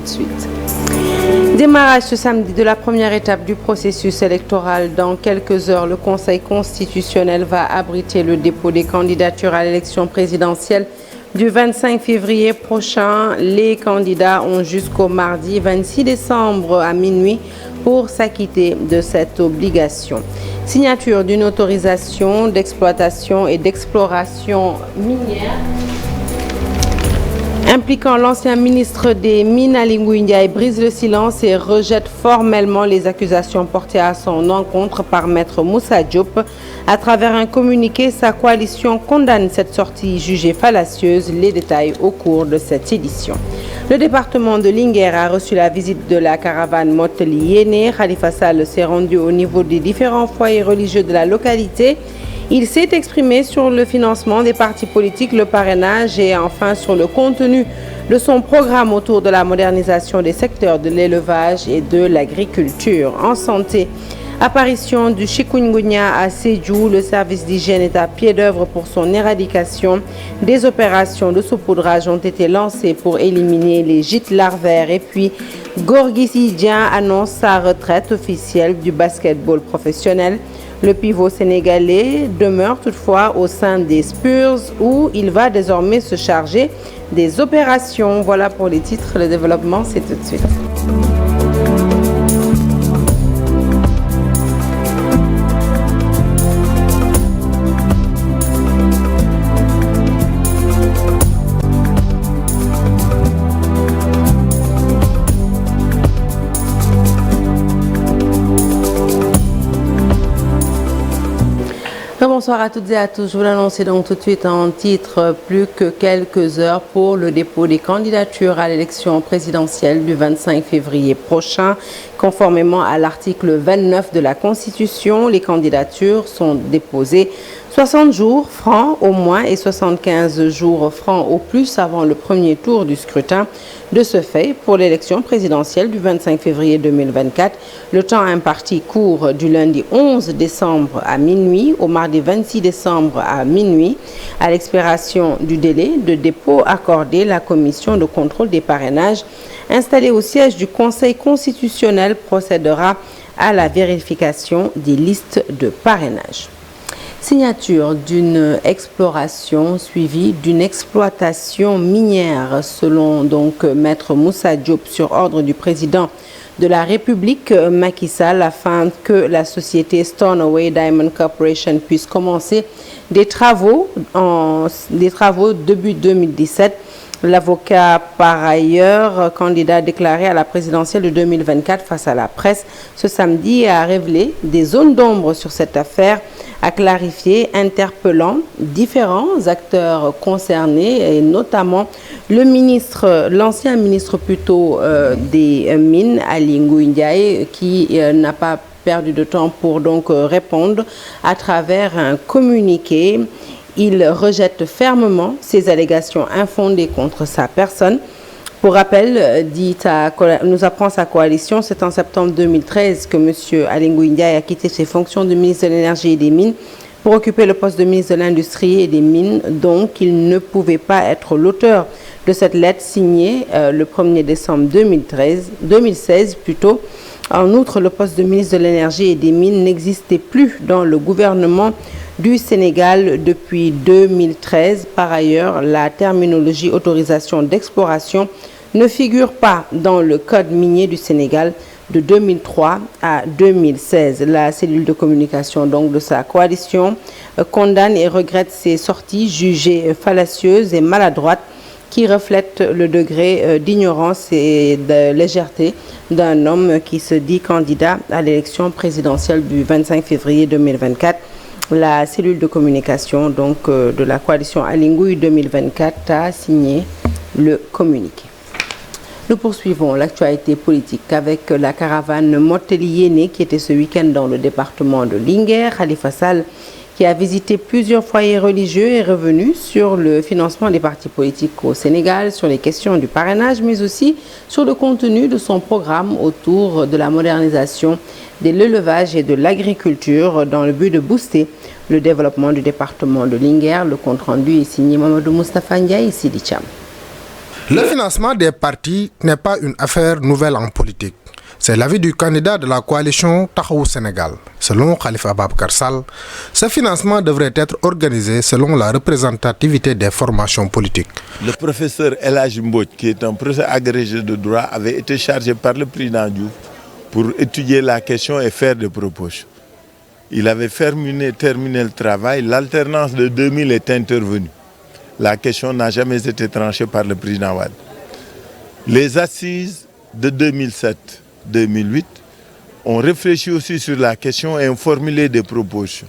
de suite. Démarrage ce samedi de la première étape du processus électoral. Dans quelques heures, le Conseil constitutionnel va abriter le dépôt des candidatures à l'élection présidentielle du 25 février prochain. Les candidats ont jusqu'au mardi 26 décembre à minuit pour s'acquitter de cette obligation. Signature d'une autorisation d'exploitation et d'exploration minière impliquant l'ancien ministre des Mines Aly Ngouille Ndiaye brise le silence et rejette formellement les accusations portées à son encontre par Maître Moussa Diop. À travers un communiqué, sa coalition condamne cette sortie jugée fallacieuse. Les détails au cours de cette édition. Le département de Linguère a reçu la visite de la caravane Mottali Yéné. Khalifa Sall s'est rendu au niveau des différents foyers religieux de la localité. Il s'est exprimé sur le financement des partis politiques, le parrainage et enfin sur le contenu de son programme autour de la modernisation des secteurs de l'élevage et de l'agriculture. En santé, apparition du chikungunya à Sédhiou, le service d'hygiène est à pied d'œuvre pour son éradication. Des opérations de saupoudrage ont été lancées pour éliminer les gîtes larvaires. Et puis, Gorgui Sy Dieng annonce sa retraite officielle du basketball professionnel. Le pivot sénégalais demeure toutefois au sein des Spurs où il va désormais se charger des opérations. Voilà pour les titres. Le développement, c'est tout de suite. Bonsoir à toutes et à tous. Je vous l'annonce donc tout de suite en titre, plus que quelques heures pour le dépôt des candidatures à l'élection présidentielle du 25 février prochain. Conformément à l'article 29 de la Constitution, les candidatures sont déposées 60 jours francs au moins et 75 jours francs au plus avant le premier tour du scrutin. De ce fait, pour l'élection présidentielle du 25 février 2024, le temps imparti court du lundi 11 décembre à minuit au mardi 26 décembre à minuit. À l'expiration du délai de dépôt accordé, la commission de contrôle des parrainages installée au siège du Conseil constitutionnel procédera à la vérification des listes de parrainage. Signature d'une exploration suivie d'une exploitation minière selon donc Maître Moussa Diop sur ordre du président de la République Macky Sall afin que la société Stornoway Diamond Corporation puisse commencer des travaux début 2017. L'avocat, par ailleurs, candidat déclaré à la présidentielle de 2024 face à la presse, ce samedi a révélé des zones d'ombre sur cette affaire, a clarifié, interpellant différents acteurs concernés, et notamment l'ancien ministre plutôt des Mines, Aly Ngouille Ndiaye, qui n'a pas perdu de temps pour donc répondre à travers un communiqué. Il rejette fermement ces allégations infondées contre sa personne. Pour rappel, nous apprend sa coalition, c'est en septembre 2013 que M. Aly Ngouille Ndiaye a quitté ses fonctions de ministre de l'Énergie et des Mines pour occuper le poste de ministre de l'Industrie et des Mines. Donc, il ne pouvait pas être l'auteur de cette lettre signée le 1er décembre 2016 plutôt. En outre, le poste de ministre de l'Énergie et des Mines n'existait plus dans le gouvernement du Sénégal depuis 2013. Par ailleurs, la terminologie autorisation d'exploration ne figure pas dans le code minier du Sénégal de 2003 à 2016. La cellule de communication donc de sa coalition condamne et regrette ces sorties jugées fallacieuses et maladroites qui reflètent le degré d'ignorance et de légèreté d'un homme qui se dit candidat à l'élection présidentielle du 25 février 2024. La cellule de communication donc, de la coalition Aly Ngouille 2024 a signé le communiqué. Nous poursuivons l'actualité politique avec la caravane Mottali Yéné qui était ce week-end dans le département de Linguère. Khalifa Sall, qui a visité plusieurs foyers religieux, est revenu sur le financement des partis politiques au Sénégal, sur les questions du parrainage, mais aussi sur le contenu de son programme autour de la modernisation de l'élevage et de l'agriculture dans le but de booster le développement du département de Linguère. Le compte-rendu est signé Mamadou Moustapha Ndiaye et Sidi Cham. Le financement des partis n'est pas une affaire nouvelle en politique. C'est l'avis du candidat de la coalition Taxawu Sénégal. Selon Khalifa Ababacar Sall, ce financement devrait être organisé selon la représentativité des formations politiques. Le professeur El Hadji Mbodj, qui est un professeur agrégé de droit, avait été chargé par le président Diouf pour étudier la question et faire des propositions. Il avait terminé le travail, l'alternance de 2000 est intervenue. La question n'a jamais été tranchée par le président Wade. Les assises de 2007-2008 ont réfléchi aussi sur la question et ont formulé des propositions.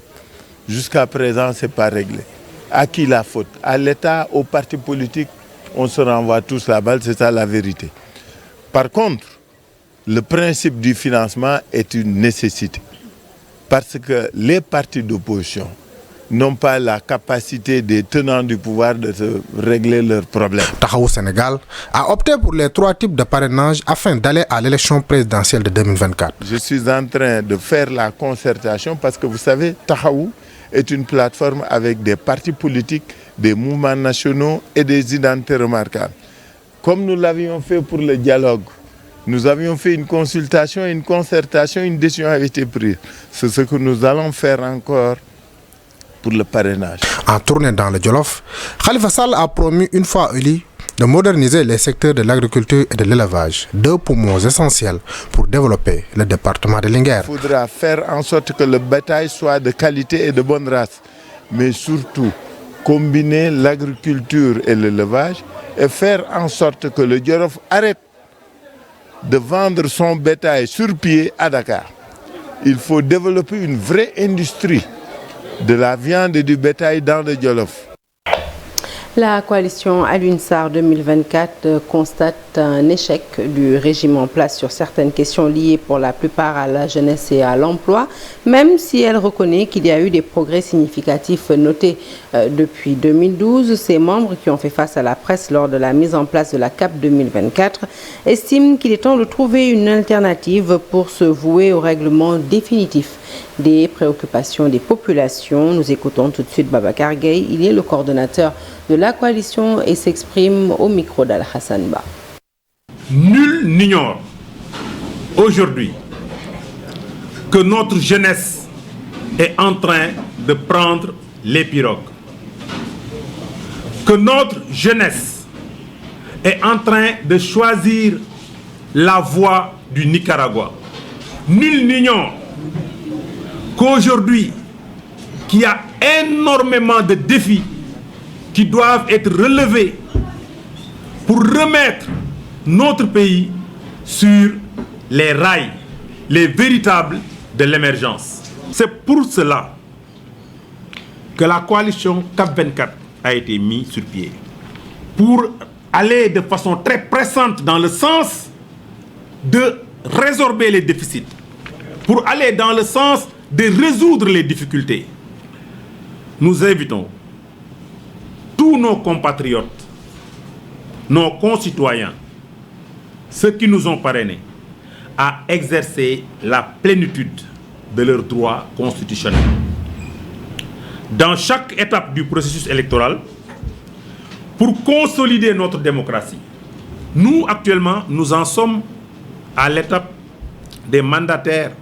Jusqu'à présent, ce n'est pas réglé. À qui la faute? À l'État, aux partis politiques, on se renvoie tous la balle, c'est ça la vérité. Par contre, le principe du financement est une nécessité. Parce que les partis d'opposition n'ont pas la capacité des tenants du pouvoir de régler leurs problèmes. Taxawu Sénégal a opté pour les 3 types de parrainage afin d'aller à l'élection présidentielle de 2024. Je suis en train de faire la concertation parce que vous savez, Taxawu est une plateforme avec des partis politiques, des mouvements nationaux et des identités remarquables. Comme nous l'avions fait pour le dialogue, nous avions fait une consultation, une concertation, une décision a été prise. C'est ce que nous allons faire encore pour le parrainage. En tournée dans le Djolof, Khalifa Sall a promis une fois élu de moderniser les secteurs de l'agriculture et de l'élevage, 2 poumons essentiels pour développer le département de Linguère. Il faudra faire en sorte que le bétail soit de qualité et de bonne race, mais surtout combiner l'agriculture et l'élevage et faire en sorte que le Djolof arrête de vendre son bétail sur pied à Dakar. Il faut développer une vraie industrie de la viande et du bétail dans le Djolof. La coalition Alioune Sarr 2024 constate un échec du régime en place sur certaines questions liées pour la plupart à la jeunesse et à l'emploi, même si elle reconnaît qu'il y a eu des progrès significatifs notés depuis 2012. Ses membres qui ont fait face à la presse lors de la mise en place de la CAP 2024 estiment qu'il est temps de trouver une alternative pour se vouer au règlement définitif des préoccupations des populations. Nous écoutons tout de suite Babacar Gueye. Il est le coordonnateur de la coalition et s'exprime au micro d'Al-Hassan Ba. Nul n'ignore aujourd'hui que notre jeunesse est en train de prendre les pirogues. Que notre jeunesse est en train de choisir la voie du Nicaragua. Nul n'ignore qu'aujourd'hui, qu'il y a énormément de défis qui doivent être relevés pour remettre notre pays sur les rails, les véritables de l'émergence. C'est pour cela que la coalition CAP 24 a été mise sur pied. Pour aller de façon très pressante dans le sens de résorber les déficits, pour aller dans le sens de résoudre les difficultés. Nous invitons tous nos compatriotes, nos concitoyens, ceux qui nous ont parrainés, à exercer la plénitude de leurs droits constitutionnels. Dans chaque étape du processus électoral, pour consolider notre démocratie, nous actuellement, nous en sommes à l'étape des mandataires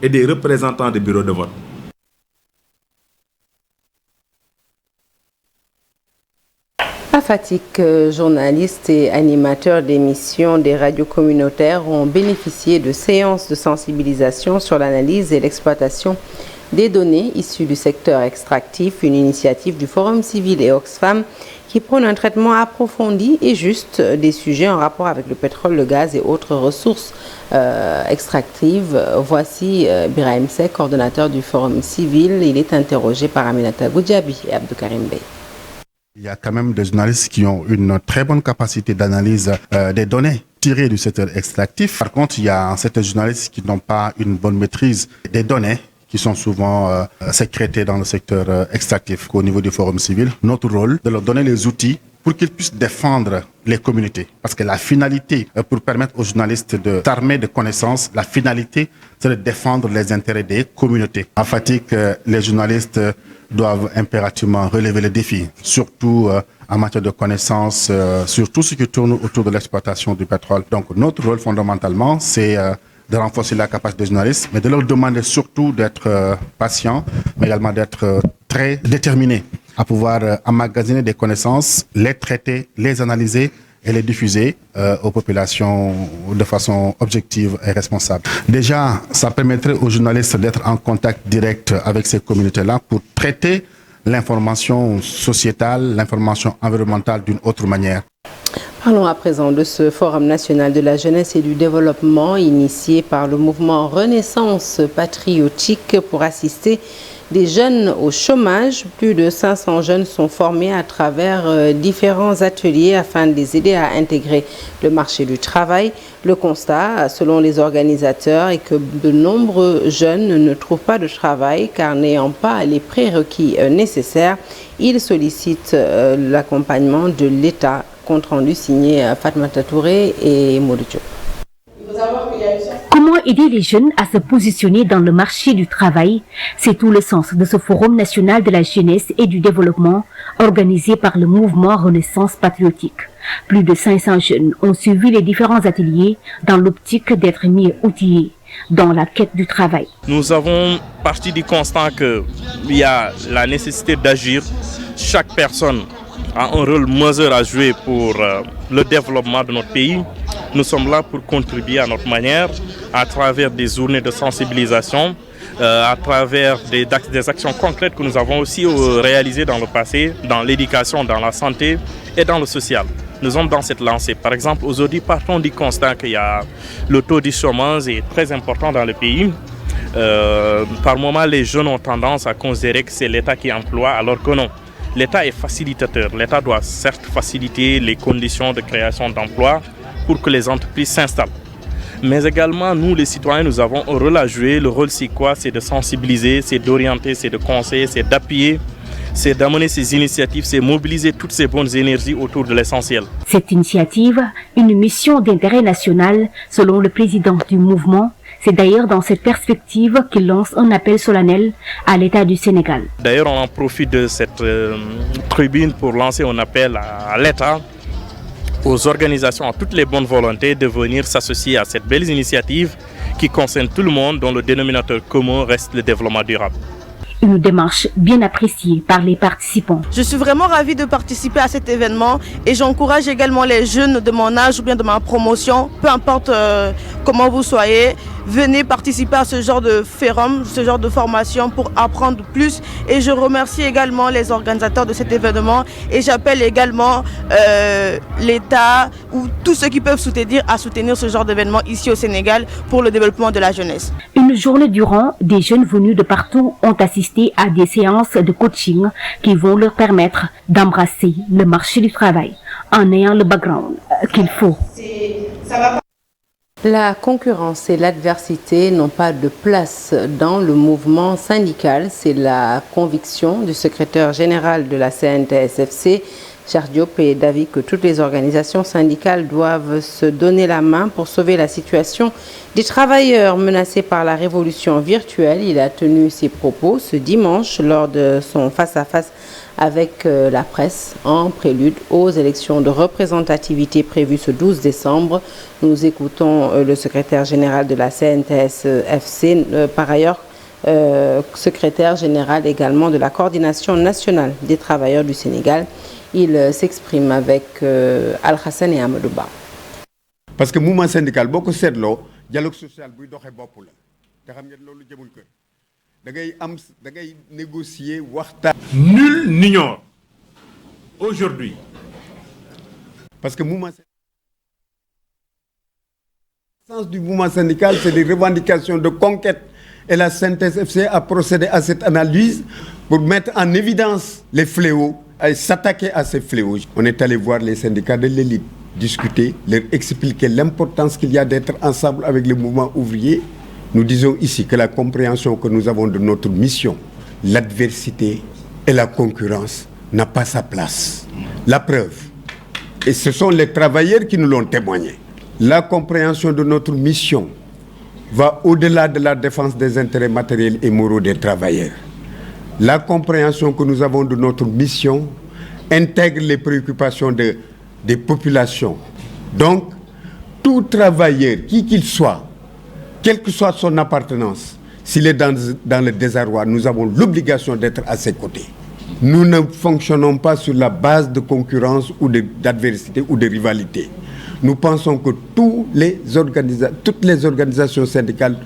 et des représentants des bureaux de vote. À Fatick, journalistes et animateurs d'émissions des radios communautaires ont bénéficié de séances de sensibilisation sur l'analyse et l'exploitation des données issues du secteur extractif, une initiative du Forum civil et Oxfam qui prône un traitement approfondi et juste des sujets en rapport avec le pétrole, le gaz et autres ressources extractives. Voici Birahim Seck, coordonnateur du Forum civil. Il est interrogé par Aminata Goudjabi et Abdou Karim Bey. Il y a quand même des journalistes qui ont une très bonne capacité d'analyse des données tirées du secteur extractif. Par contre, il y a certains journalistes qui n'ont pas une bonne maîtrise des données qui sont souvent sécrétées dans le secteur extractif. Au niveau du Forum civil, notre rôle, de leur donner les outils pour qu'ils puissent défendre les communautés. Parce que la finalité, pour permettre aux journalistes de s'armer de connaissances, la finalité, c'est de défendre les intérêts des communautés. En Fatick, les journalistes doivent impérativement relever les défis, surtout en matière de connaissances sur tout ce qui tourne autour de l'exploitation du pétrole. Donc notre rôle fondamentalement, c'est de renforcer la capacité des journalistes, mais de leur demander surtout d'être patients, mais également d'être très déterminés à pouvoir emmagasiner des connaissances, les traiter, les analyser et les diffuser aux populations de façon objective et responsable. Déjà, ça permettrait aux journalistes d'être en contact direct avec ces communautés-là pour traiter l'information sociétale, l'information environnementale d'une autre manière. Parlons à présent de ce Forum national de la jeunesse et du développement initié par le mouvement Renaissance patriotique pour assister des jeunes au chômage. Plus de 500 jeunes sont formés à travers différents ateliers afin de les aider à intégrer le marché du travail. Le constat, selon les organisateurs, est que de nombreux jeunes ne trouvent pas de travail car n'ayant pas les prérequis nécessaires, ils sollicitent l'accompagnement de l'État. Compte rendu signé Fatmata Touré et Modou Diop. Comment aider les jeunes à se positionner dans le marché du travail? C'est tout le sens de ce Forum national de la jeunesse et du développement organisé par le mouvement Renaissance patriotique. Plus de 500 jeunes ont suivi les différents ateliers dans l'optique d'être mieux outillés dans la quête du travail. Nous avons parti du constat qu'il y a la nécessité d'agir. Chaque personne a un rôle majeur à jouer pour le développement de notre pays. Nous sommes là pour contribuer à notre manière, à travers des journées de sensibilisation, à travers des actions concrètes que nous avons aussi réalisées dans le passé, dans l'éducation, dans la santé et dans le social. Nous sommes dans cette lancée. Par exemple, aujourd'hui, partons du constat qu'il y a le taux de chômage est très important dans le pays. Par moment, les jeunes ont tendance à considérer que c'est l'État qui emploie, alors que non. L'État est facilitateur. L'État doit certes faciliter les conditions de création d'emplois pour que les entreprises s'installent. Mais également, nous, les citoyens, nous avons un rôle à jouer. Le rôle, c'est quoi? C'est de sensibiliser, c'est d'orienter, c'est de conseiller, c'est d'appuyer, c'est d'amener ces initiatives, c'est mobiliser toutes ces bonnes énergies autour de l'essentiel. Cette initiative, une mission d'intérêt national, selon le président du mouvement. C'est d'ailleurs dans cette perspective qu'il lance un appel solennel à l'État du Sénégal. D'ailleurs, on en profite de cette tribune pour lancer un appel à l'État, aux organisations, à toutes les bonnes volontés de venir s'associer à cette belle initiative qui concerne tout le monde, dont le dénominateur commun reste le développement durable. Une démarche bien appréciée par les participants. Je suis vraiment ravie de participer à cet événement et j'encourage également les jeunes de mon âge ou bien de ma promotion, peu importe comment vous soyez, venez participer à ce genre de forum, ce genre de formation pour apprendre plus. Et je remercie également les organisateurs de cet événement et j'appelle également l'État ou tous ceux qui peuvent soutenir à soutenir ce genre d'événement ici au Sénégal pour le développement de la jeunesse. Une journée durant, des jeunes venus de partout ont assisté à des séances de coaching qui vont leur permettre d'embrasser le marché du travail en ayant le background qu'il faut. La concurrence et l'adversité n'ont pas de place dans le mouvement syndical. C'est la conviction du secrétaire général de la CNTS/FC, Cheikh Diop, et d'avis que toutes les organisations syndicales doivent se donner la main pour sauver la situation des travailleurs menacés par la révolution virtuelle. Il a tenu ses propos ce dimanche lors de son face-à-face avec la presse en prélude aux élections de représentativité prévues ce 12 décembre. Nous écoutons le secrétaire général de la CNTS/FC, par ailleurs secrétaire général également de la coordination nationale des travailleurs du Sénégal. Il s'exprime avec Al-Hassan et Amadouba. Parce que le mouvement syndical, beaucoup de le dialogue social, c'est un peu négocier. Nul n'ignore aujourd'hui. Parce que le sens du mouvement syndical, c'est des revendications de conquête. Et la CNTS/FC a procédé à cette analyse pour mettre en évidence les fléaux et s'attaquer à ces fléaux. On est allé voir les syndicats de l'élite, discuter, leur expliquer l'importance qu'il y a d'être ensemble avec le mouvement ouvrier. Nous disons ici que la compréhension que nous avons de notre mission, l'adversité et la concurrence n'a pas sa place. La preuve, et ce sont les travailleurs qui nous l'ont témoigné, la compréhension de notre mission va au-delà de la défense des intérêts matériels et moraux des travailleurs. La compréhension que nous avons de notre mission intègre les préoccupations des populations. Donc, tout travailleur, qui qu'il soit, quelle que soit son appartenance, s'il est dans le désarroi, nous avons l'obligation d'être à ses côtés. Nous ne fonctionnons pas sur la base de concurrence ou d'adversité ou de rivalité. Nous pensons que toutes les organisations syndicales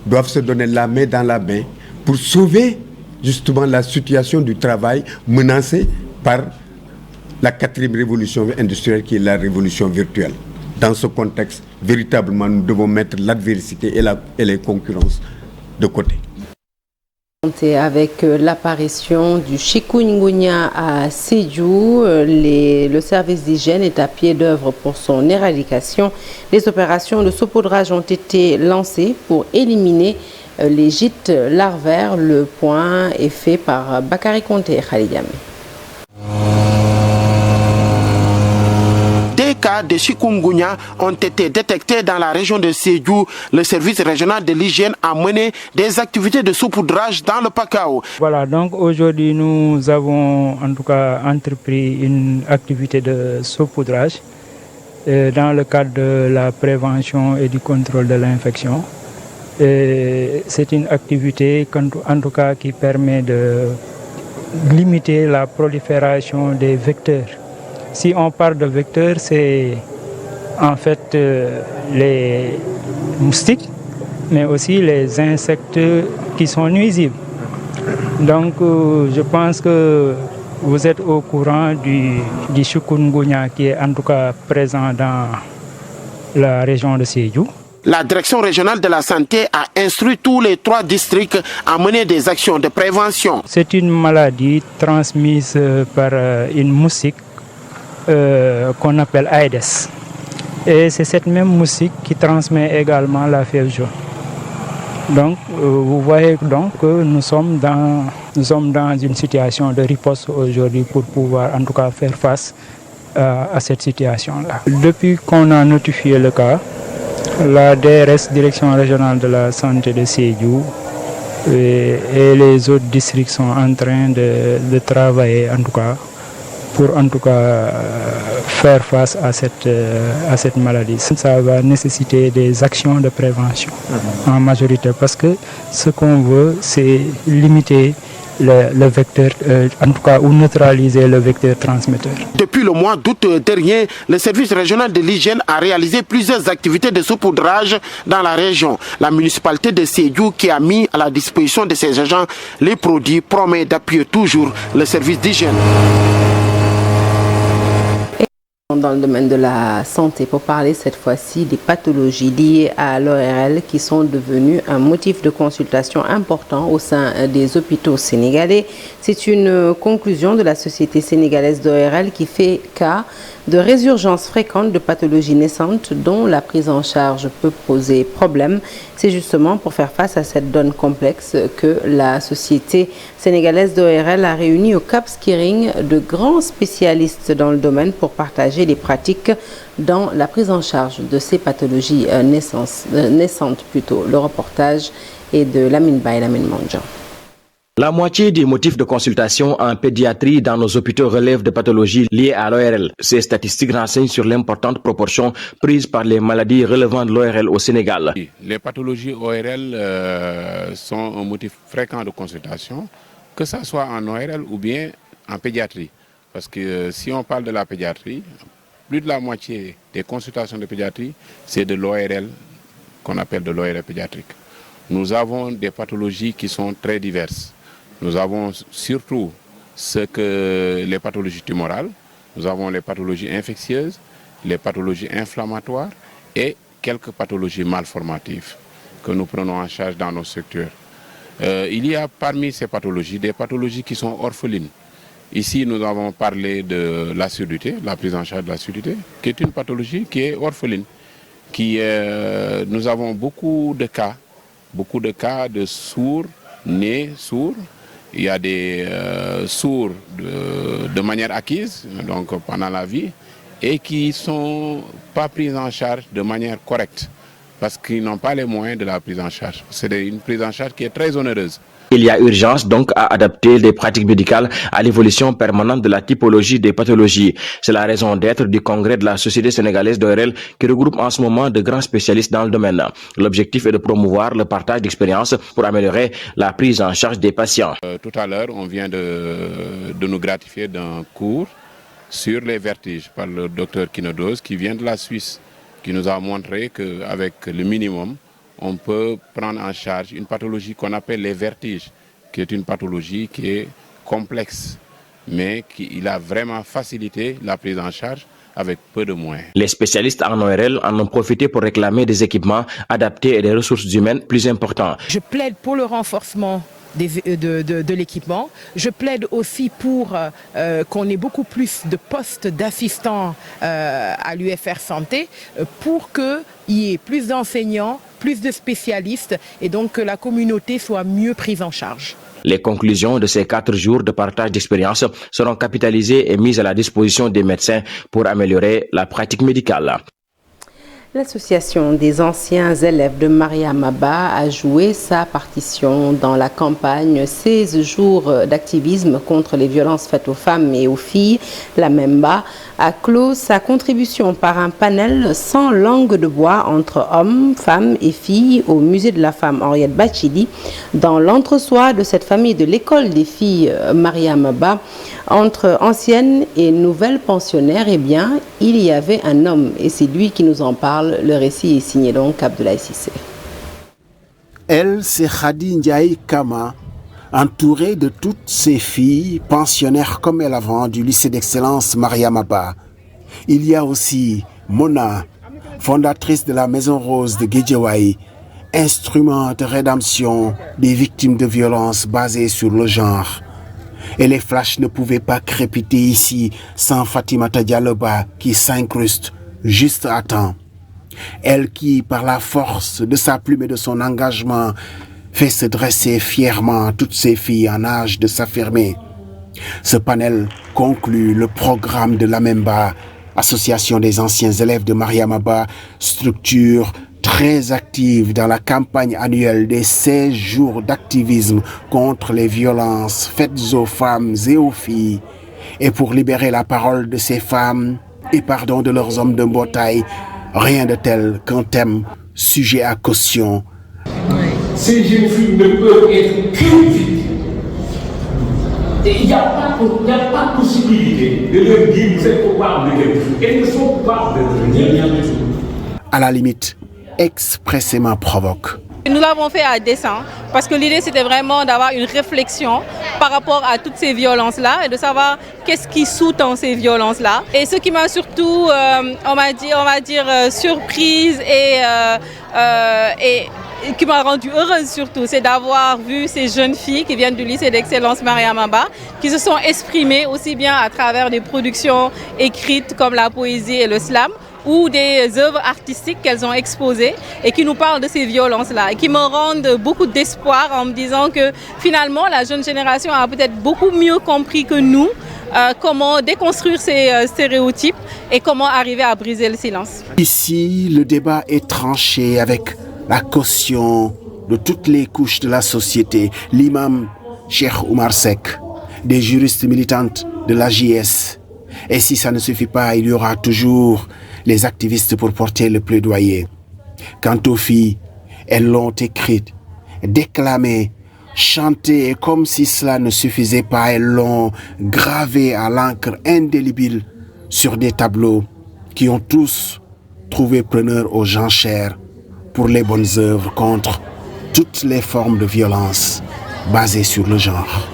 doivent se donner la main dans la main pour sauver justement la situation du travail menacée par la 4e révolution industrielle qui est la révolution virtuelle. Dans ce contexte, véritablement, nous devons mettre l'adversité et les concurrences de côté. Avec l'apparition du chikungunya à Sédhiou, le service d'hygiène est à pied d'œuvre pour son éradication. Les opérations de saupoudrage ont été lancées pour éliminer les gîtes larvaires. Le point est fait par Bakary Konté et Khalid. Des cas de chikungunya ont été détectés dans la région de Sédhiou. Le service régional de l'hygiène a mené des activités de saupoudrage dans le Pakao. Voilà, donc aujourd'hui nous avons en tout cas entrepris une activité de saupoudrage dans le cadre de la prévention et du contrôle de l'infection. C'est une activité en tout cas qui permet de limiter la prolifération des vecteurs. Si on parle de vecteurs, c'est en fait les moustiques, mais aussi les insectes qui sont nuisibles. Donc je pense que vous êtes au courant du chikungunya qui est en tout cas présent dans la région de Sédhiou. La direction régionale de la santé a instruit tous les 3 districts à mener des actions de prévention. C'est une maladie transmise par une moustique qu'on appelle Aedes. Et c'est cette même moustique qui transmet également la fièvre jaune. Donc vous voyez donc que nous sommes dans une situation de riposte aujourd'hui pour pouvoir en tout cas faire face à cette situation-là. Depuis qu'on a notifié le cas, la DRS, Direction régionale de la santé de Sédhiou, et les autres districts sont en train de travailler en tout cas pour faire face à cette maladie. Ça va nécessiter des actions de prévention en majorité parce que ce qu'on veut, c'est limiter le vecteur, en tout cas, ou neutraliser le vecteur transmetteur. Depuis le mois d'août dernier, le service régional de l'hygiène a réalisé plusieurs activités de saupoudrage dans la région. La municipalité de Sédhiou, qui a mis à la disposition de ses agents les produits, promet d'appuyer toujours le service d'hygiène. Dans le domaine de la santé, pour parler cette fois-ci des pathologies liées à l'ORL qui sont devenues un motif de consultation important au sein des hôpitaux sénégalais. C'est une conclusion de la Société sénégalaise d'ORL qui fait cas de résurgence fréquente de pathologies naissantes dont la prise en charge peut poser problème. C'est justement pour faire face à cette donne complexe que la Société sénégalaise d'ORL a réuni au Cap Skirring de grands spécialistes dans le domaine pour partager les pratiques dans la prise en charge de ces pathologies naissantes. Le reportage est de Lamine Ba et Lamine Mandja. La moitié des motifs de consultation en pédiatrie dans nos hôpitaux relèvent de pathologies liées à l'ORL. Ces statistiques renseignent sur l'importante proportion prise par les maladies relevant de l'ORL au Sénégal. Les pathologies ORL sont un motif fréquent de consultation, que ce soit en ORL ou bien en pédiatrie. Parce que si on parle de la pédiatrie, plus de la moitié des consultations de pédiatrie, c'est de l'ORL qu'on appelle de l'ORL pédiatrique. Nous avons des pathologies qui sont très diverses. Nous avons surtout les pathologies tumorales, nous avons les pathologies infectieuses, les pathologies inflammatoires et quelques pathologies malformatives que nous prenons en charge dans nos structures. Il y a parmi ces pathologies des pathologies qui sont orphelines. Ici, nous avons parlé de la surdité, la prise en charge de la surdité, qui est une pathologie qui est orpheline. Nous avons beaucoup de cas de sourds, nés sourds. Il y a des sourds de manière acquise, donc pendant la vie, et qui ne sont pas pris en charge de manière correcte, parce qu'ils n'ont pas les moyens de la prise en charge. C'est une prise en charge qui est très onéreuse. Il y a urgence donc à adapter les pratiques médicales à l'évolution permanente de la typologie des pathologies. C'est la raison d'être du congrès de la Société sénégalaise d'ORL qui regroupe en ce moment de grands spécialistes dans le domaine. L'objectif est de promouvoir le partage d'expériences pour améliorer la prise en charge des patients. Tout à l'heure, on vient de nous gratifier d'un cours sur les vertiges par le docteur Kinodos qui vient de la Suisse, qui nous a montré qu'avec le minimum, on peut prendre en charge une pathologie qu'on appelle les vertiges, qui est une pathologie qui est complexe, mais il a vraiment facilité la prise en charge avec peu de moyens. Les spécialistes en ORL en ont profité pour réclamer des équipements adaptés et des ressources humaines plus importantes. Je plaide pour le renforcement de l'équipement. Je plaide aussi pour qu'on ait beaucoup plus de postes d'assistants à l'UFR Santé pour qu'il y ait plus d'enseignants, plus de spécialistes et donc que la communauté soit mieux prise en charge. Les conclusions de ces 4 jours de partage d'expérience seront capitalisées et mises à la disposition des médecins pour améliorer la pratique médicale. L'association des anciens élèves de Mariama Ba a joué sa partition dans la campagne 16 jours d'activisme contre les violences faites aux femmes et aux filles. La MEMBA a clos sa contribution par un panel sans langue de bois entre hommes, femmes et filles au musée de la femme Henriette Bachili. Dans l'entre-soi de cette famille de l'école des filles Mariama Ba, entre anciennes et nouvelles pensionnaires, eh bien, il y avait un homme et c'est lui qui nous en parle. Le récit est signé donc Abdoulaye Sissé. Elle, c'est Khadi Ndiaye Kama, entourée de toutes ses filles, pensionnaires comme elle avant du lycée d'excellence Mariama Ba. Il y a aussi Mona, fondatrice de la Maison Rose de Guédiawaye, instrument de rédemption des victimes de violences basées sur le genre. Et les flashs ne pouvaient pas crépiter ici sans Fatimata Dialloba qui s'incruste juste à temps. Elle qui, par la force de sa plume et de son engagement, fait se dresser fièrement toutes ces filles en âge de s'affirmer. Ce panel conclut le programme de la MEMBA, Association des anciens élèves de Mariama Ba, structure très active dans la campagne annuelle des 16 jours d'activisme contre les violences faites aux femmes et aux filles, et pour libérer la parole de ces femmes et pardon de leurs hommes de bataille. Rien de tel qu'un thème sujet à caution. Ces jeunes filles ne peuvent être que victimes. Il n'y a pas de possibilité de leur dire vous êtes coupables de quelque chose. Elles ne sont coupables de rien du tout. À la limite, expressément provoque. Nous l'avons fait à dessein parce que l'idée c'était vraiment d'avoir une réflexion par rapport à toutes ces violences-là et de savoir qu'est-ce qui sous-tend ces violences-là. Et ce qui m'a surtout, on va dire surprise et qui m'a rendue heureuse surtout, c'est d'avoir vu ces jeunes filles qui viennent du lycée d'excellence Mariama Ba, qui se sont exprimées aussi bien à travers des productions écrites comme la poésie et le slam, ou des œuvres artistiques qu'elles ont exposées et qui nous parlent de ces violences-là et qui me rendent beaucoup d'espoir en me disant que finalement la jeune génération a peut-être beaucoup mieux compris que nous comment déconstruire ces stéréotypes et comment arriver à briser le silence. Ici, le débat est tranché avec la caution de toutes les couches de la société. L'imam Cheikh Oumar Seck, des juristes militantes de la JS. Et si ça ne suffit pas, il y aura toujours les activistes pour porter le plaidoyer. Quant aux filles, elles l'ont écrite, déclamée, chantée, et comme si cela ne suffisait pas, elles l'ont gravée à l'encre indélébile sur des tableaux qui ont tous trouvé preneur aux enchères pour les bonnes œuvres contre toutes les formes de violence basées sur le genre.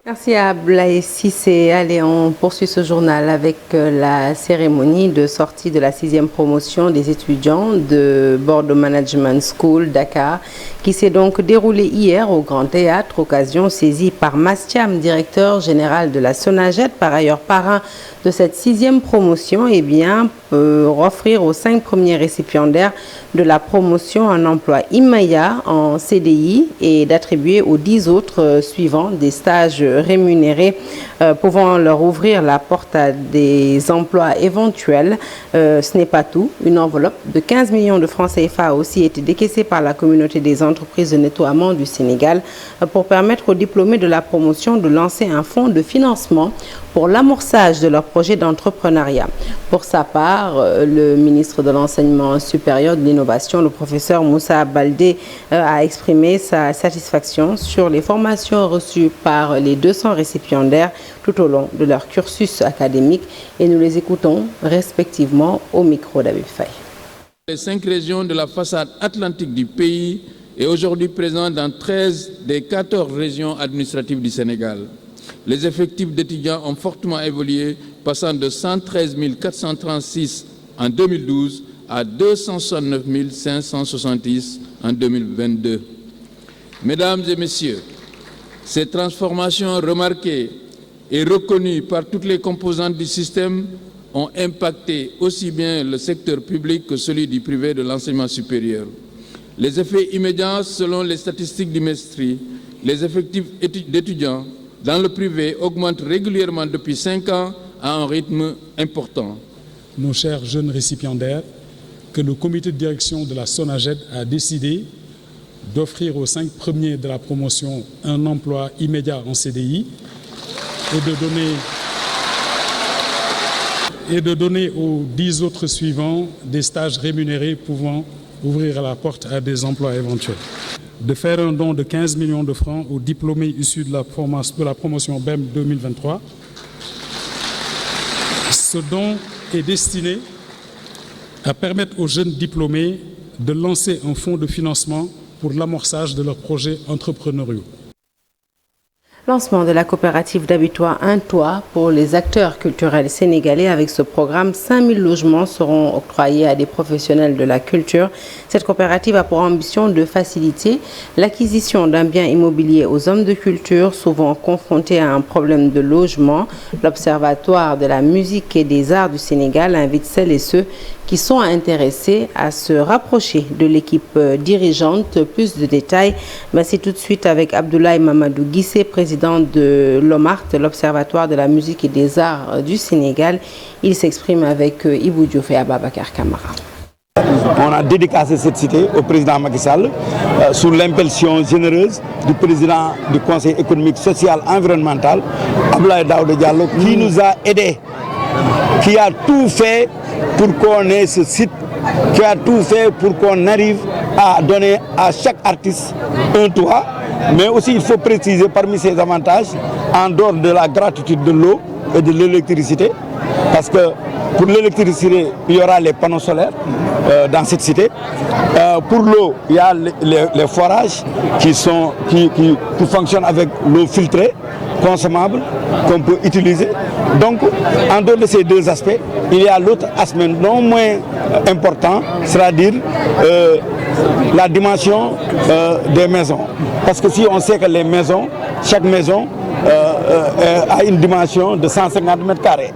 Merci à Abdoulaye Sissé. Allez, on poursuit ce journal avec la cérémonie de sortie de la 6e promotion des étudiants de Bordeaux Management School Dakar qui s'est donc déroulée hier au Grand Théâtre, occasion saisie par Mastiam, directeur général de la Sonaged, par ailleurs parrain de cette 6e promotion, offrir aux 5 premiers récipiendaires de la promotion un emploi immédiat en CDI et d'attribuer aux 10 autres suivants des stages rémunérés pouvant leur ouvrir la porte à des emplois éventuels. Ce n'est pas tout. Une enveloppe de 15 millions de francs CFA a aussi été décaissée par la communauté des entreprises de nettoiement du Sénégal pour permettre aux diplômés de la promotion de lancer un fonds de financement pour l'amorçage de leur projet d'entrepreneuriat. Pour sa part, le ministre de l'Enseignement supérieur de l'innovation, le professeur Moussa Baldé, a exprimé sa satisfaction sur les formations reçues par les 200 récipiendaires tout au long de leur cursus académique et nous les écoutons respectivement au micro d'Abib Faye. Les 5 régions de la façade atlantique du pays est aujourd'hui présent dans 13 des 14 régions administratives du Sénégal. Les effectifs d'étudiants ont fortement évolué, passant de 113 436 en 2012 à 269 570 en 2022. Mesdames et messieurs, ces transformations remarquées et reconnues par toutes les composantes du système ont impacté aussi bien le secteur public que celui du privé de l'enseignement supérieur. Les effets immédiats, selon les statistiques du MESTRI, les effectifs d'étudiants dans le privé augmentent régulièrement depuis 5 ans à un rythme important. Nos chers jeunes récipiendaires, que le comité de direction de la SONAGED a décidé d'offrir aux 5 premiers de la promotion un emploi immédiat en CDI et de donner aux 10 autres suivants des stages rémunérés pouvant ouvrir la porte à des emplois éventuels. De faire un don de 15 millions de francs aux diplômés issus de la promotion BEM 2023. Ce don est destiné à permettre aux jeunes diplômés de lancer un fonds de financement pour l'amorçage de leurs projets entrepreneuriaux. Lancement de la coopérative d'Abitois Un Toit pour les acteurs culturels sénégalais. Avec ce programme, 5000 logements seront octroyés à des professionnels de la culture. Cette coopérative a pour ambition de faciliter l'acquisition d'un bien immobilier aux hommes de culture, souvent confrontés à un problème de logement. L'Observatoire de la musique et des arts du Sénégal invite celles et ceux qui sont intéressés à se rapprocher de l'équipe dirigeante. Plus de détails, c'est tout de suite avec Abdoulaye Mamadou Guissé, président de l'OMART, l'Observatoire de la musique et des arts du Sénégal. Il s'exprime avec Ibou Diouf et Ababakar Kamara. On a dédicacé cette cité au président Macky Sall sous l'impulsion généreuse du président du Conseil économique, social, environnemental, Abdoulaye Daouda Diallo, qui nous a aidés, qui a tout fait pour qu'on ait ce site, qui a tout fait pour qu'on arrive à donner à chaque artiste un toit. Mais aussi, il faut préciser parmi ces avantages, en dehors de la gratuité de l'eau et de l'électricité, parce que pour l'électricité, il y aura les panneaux solaires dans cette cité. Pour l'eau, il y a les forages qui fonctionnent avec l'eau filtrée, consommable, qu'on peut utiliser. Donc, en dehors de ces 2 aspects, il y a l'autre aspect non moins important, c'est-à-dire la dimension des maisons. Parce que si on sait que les maisons, chaque maison a une dimension de 150 mètres carrés.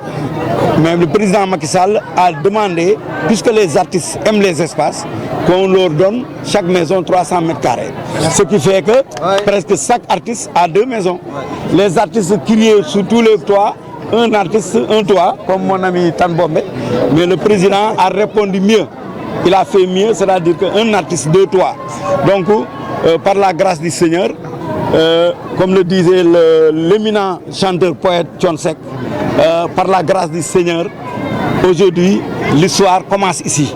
Même le président Macky Sall a demandé, puisque les artistes aiment les espaces, qu'on leur donne chaque maison 300 mètres carrés. Ce qui fait que presque chaque artiste a 2 maisons. Les artistes crient sur tous les toits, un artiste, un toit, comme mon ami Tan Bombe, mais le président a répondu mieux. Il a fait mieux, c'est-à-dire qu'un artiste, 2 toits. Donc, par la grâce du Seigneur, comme le disait l'éminent chanteur-poète Tchonsek, par la grâce du Seigneur, aujourd'hui, l'histoire commence ici.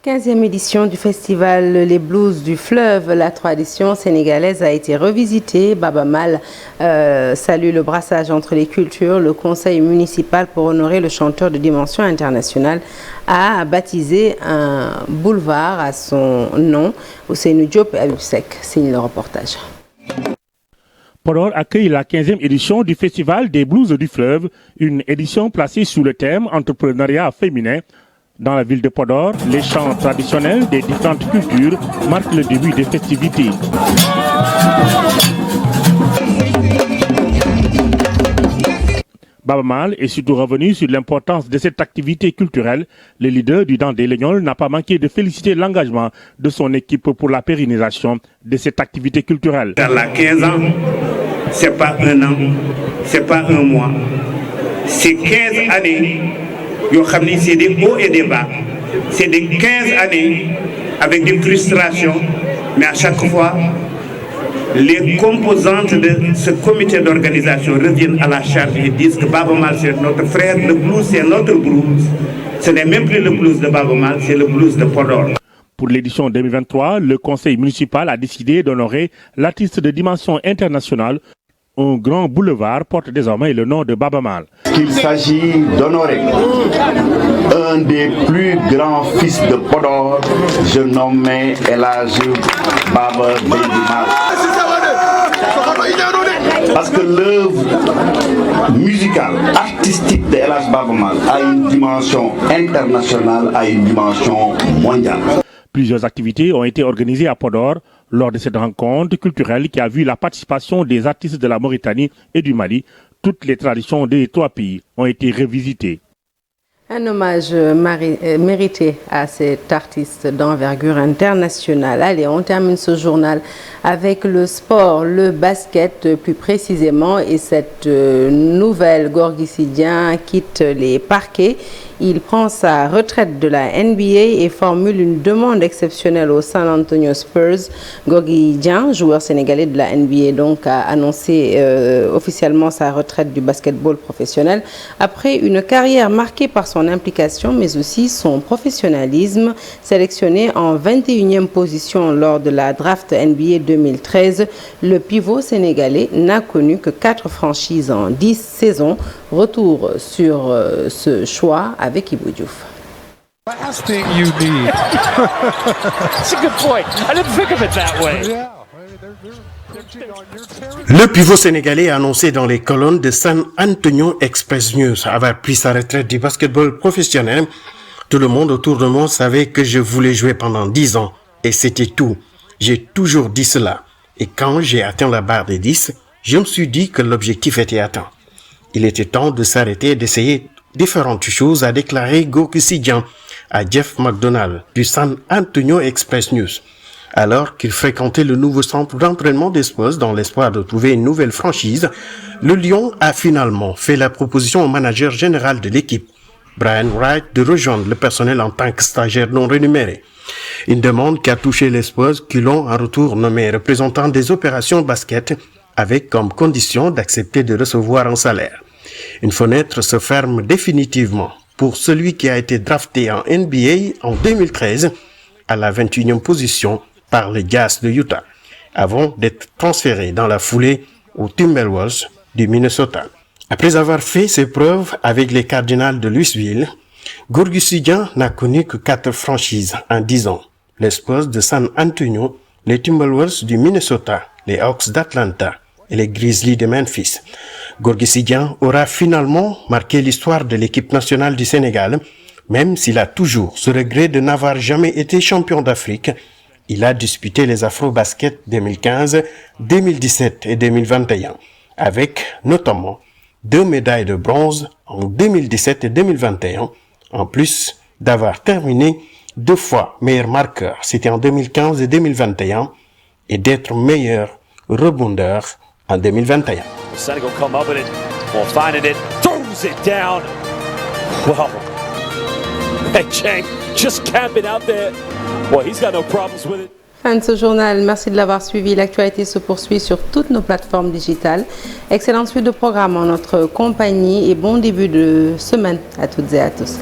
15e édition du festival Les Blues du Fleuve. La tradition sénégalaise a été revisitée. Baba Mal salue le brassage entre les cultures. Le conseil municipal, pour honorer le chanteur de dimension internationale, a baptisé un boulevard à son nom. Ousseynou Diop et Abib Sek signent le reportage. Podor accueille la 15e édition du Festival des Blues du Fleuve, une édition placée sous le thème entrepreneuriat féminin. Dans la ville de Podor, les chants traditionnels des différentes cultures marquent le début des festivités. Baba Maal est surtout revenu sur l'importance de cette activité culturelle. Le leader du Dent des Légnol n'a pas manqué de féliciter l'engagement de son équipe pour la pérennisation de cette activité culturelle. Dans la 15 ans, c'est pas un an, c'est pas un mois, c'est 15 années. C'est des hauts et des bas. C'est des 15 années avec des frustrations, mais à chaque fois, les composantes de ce comité d'organisation reviennent à la charge et disent que Baba Maal c'est notre frère, le blues c'est notre blues. Ce n'est même plus le blues de Baba Maal, c'est le blues de Podor. Pour l'édition 2023, le conseil municipal a décidé d'honorer l'artiste de dimension internationale. Un grand boulevard porte désormais le nom de Baba Maal. Il s'agit d'honorer un des plus grands fils de Podor, je nommé El Hadji Baba Maal. Parce que l'œuvre musicale, artistique de El Hadji Baba Maal a une dimension internationale, a une dimension mondiale. Plusieurs activités ont été organisées à Podor lors de cette rencontre culturelle qui a vu la participation des artistes de la Mauritanie et du Mali. Toutes les traditions des trois pays ont été revisitées. Un hommage mérité à cet artiste d'envergure internationale. Allez, on termine ce journal avec le sport, le basket plus précisément. Et cette nouvelle, Gorgui Sy Dieng quitte les parquets. Il prend sa retraite de la NBA et formule une demande exceptionnelle au San Antonio Spurs. Gorgui Dieng, joueur sénégalais de la NBA, donc, a annoncé officiellement sa retraite du basketball professionnel après une carrière marquée par son implication, mais aussi son professionnalisme. Sélectionné en 21e position lors de la draft NBA 2013, le pivot sénégalais n'a connu que 4 franchises en 10 saisons. Retour sur ce choix avec Ibou Diouf. Last thing you need. That's a good point. I didn't think of it that way. Le pivot sénégalais a annoncé dans les colonnes de San Antonio Express News avoir pris sa retraite du basketball professionnel. Tout le monde autour de moi savait que je voulais jouer pendant 10 ans et c'était tout. J'ai toujours dit cela. Et quand j'ai atteint la barre des 10, je me suis dit que l'objectif était atteint. Il était temps de s'arrêter et d'essayer différentes choses, a déclaré Gorgui Sy Dieng à Jeff McDonald du San Antonio Express News. Alors qu'il fréquentait le nouveau centre d'entraînement des Spurs dans l'espoir de trouver une nouvelle franchise, le Lion a finalement fait la proposition au manager général de l'équipe, Brian Wright, de rejoindre le personnel en tant que stagiaire non rémunéré. Une demande qui a touché les Spurs qui l'ont en retour nommé représentant des opérations basket avec comme condition d'accepter de recevoir un salaire. Une fenêtre se ferme définitivement pour celui qui a été drafté en NBA en 2013 à la 21e position par les Jazz de Utah, avant d'être transféré dans la foulée aux Timberwolves du Minnesota. Après avoir fait ses preuves avec les Cardinals de Louisville, Gorgui Sy Dieng n'a connu que 4 franchises en 10 ans. Les Spurs de San Antonio, les Timberwolves du Minnesota, les Hawks d'Atlanta et les Grizzlies de Memphis. Gorgui Sy Dieng aura finalement marqué l'histoire de l'équipe nationale du Sénégal, même s'il a toujours ce regret de n'avoir jamais été champion d'Afrique. Il a disputé les Afro-Basket 2015, 2017 et 2021, avec notamment 2 médailles de bronze en 2017 et 2021, en plus d'avoir terminé 2 fois meilleur marqueur, c'était en 2015 et 2021, et d'être meilleur rebondeur en 2021. Senegal come up with it, while finding it, throws it down. Wow. Hey, Chang, just camping out there. Well, he's got no problems with it. Fin de ce journal, merci de l'avoir suivi. L'actualité se poursuit sur toutes nos plateformes digitales. Excellente suite de programme en notre compagnie et bon début de semaine à toutes et à tous.